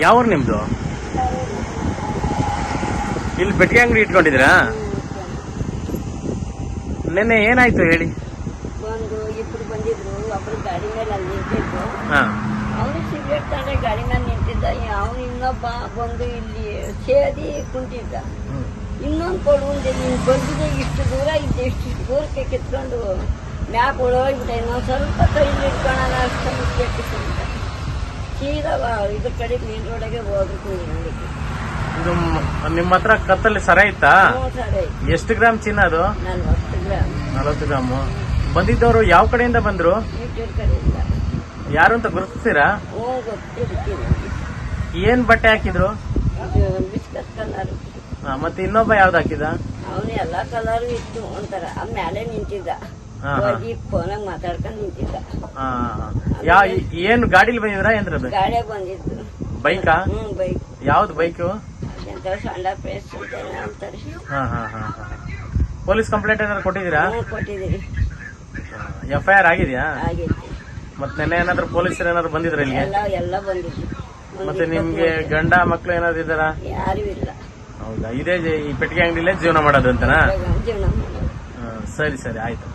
ಯಾವ ನಿಮ್ದು? ಇಲ್ಲಿ ಪೆಟ್ಟಿಗೆ ಅಂಗಡಿ ಇಟ್ಕೊಂಡಿದ್ದೀರಾ? ನಿನ್ನೆ ಏನಾಯ್ತು ಹೇಳಿ? ಒಂದು ಇಬ್ರು ಬಂದಿದ್ರು, ಒಬ್ರು ಗಾಡಿ ಮೇಲೆ ಅಲ್ಲಿ ನಿಂತಿದ್ರು. ಹಾ ಅವನು ಸಿಗರೇಟ್ ತಂದ್ರೆ ಗಾಡಿ ಮೇಲೆ ನಿಂತಿದ್ದ. ಅವನು ಇನ್ನೊಬ್ಬ ಬಂದು ಇಲ್ಲಿ ಸೇದಿ ಕುಂತಿದ್ದ. ಇನ್ನೊಂದು ಕೊಡುವಂತೆ ನೀನು ಬಂದಿದೆ, ಇಷ್ಟು ದೂರ ಇದ್ದೆ, ಇಷ್ಟು ದೂರಕ್ಕೆ ಕಿತ್ಕೊಂಡು ಮ್ಯಾಪ್ ಒಳಗೋಗ್ಬಿಟ್ಟೆ. ಇನ್ನೊಂದು ಸ್ವಲ್ಪ ಕೈಲಿ ಇಟ್ಕೊಳ್ಳೋಣ ಅಷ್ಟು ಕೆಟ್ಟಿಸ್ಕೊಂಡ ಸೀದಾ ಇದ್ರ ಕಡೆ ಮೇನ್ ರೋಡಾಗೆ ಹೋಗ್ಬಿಟ್ಟು ನೋಡಿದ್ವಿ. ಇದು ನಿಮ್ಮ ಹತ್ರ ಕತ್ತಲ್ಲಿ ಸರ ಇತ್ತಾ? ಸರಿ, ಎಷ್ಟು ಗ್ರಾಮ್ ಚಿನ್ನ ಅದು? 40 ಗ್ರಾಮ್. 40 ಗ್ರಾಮು. ಬಂದಿದ್ದವರು ಯಾವ ಕಡೆಯಿಂದ ಬಂದ್ರು? ಯೂಟ್ಯೂಬ್ ಕಡೆಯಿಂದ. ಯಾರು ಅಂತ ಗುರುತಿಸ್ತೀರಾ? ಗೊತ್ತಿರ್ತೀನಿ. ಏನ್ ಬಟ್ಟೆ ಹಾಕಿದ್ರು? Biscuit colour. ಮತ್ತೆ ಇನ್ನೊಬ್ಬ ಯಾವ್ದು ಹಾಕಿದ? ಅವನು ಎಲ್ಲಾ ಕಲರ್ ಇತ್ತು ಒಂಥರ. ಮೇಲೆ ನಿಂತಿದ್ದ, ಹೋಗಿ ಫೋನಾಗ ಮಾತಾಡ್ಕೊಂಡು ನಿಂತಿದ್ದ. ಏನ್ ಗಾಡಿಲಿ ಬಂದಿದ್ರ? ಏನ್ರದು? ಗಾಡಿಯಾಗ ಬಂದಿದ್ದು. ಬೈಕಾ? ಬೈಕ್. ಯಾವ್ದು ಬೈಕು? ಸಂಡಾ ಪ್ಲೇಸ್ ಅಂತಾರೆ. ಪೊಲೀಸ್ ಕಂಪ್ಲೇಂಟ್ ಏನಾದ್ರು ಕೊಟ್ಟಿದ್ದೀರಾ? ಕೊಟ್ಟಿದ್ದೀರಿ. FIR ಆಗಿದ್ಯಾ? ಆಗೈತಿ. ಮತ್ತೆ ನೆನ್ನೆ ಏನಾದ್ರು ಪೊಲೀಸರು ಏನಾದ್ರು ಬಂದಿದ್ರ ಇಲ್ಲಿ? ಎಲ್ಲ ಬಂದಿದ್ರು. ಮತ್ತೆ ನಿಮ್ಗೆ ಗಂಡ ಮಕ್ಳು ಏನಾದ್ರು ಇದಾರ? ಯಾರು ಇಲ್ಲ. ಹೌದಾ? ಇದೇ ಈ ಪೆಟ್ಟಿಗೆ ಅಂಗಡಿಲೇ ಜೀವನ ಮಾಡೋದು ಅಂತನಾ? ಜೀವನ ಮಾಡೋದು. ಸರಿ ಸರಿ, ಆಯ್ತು.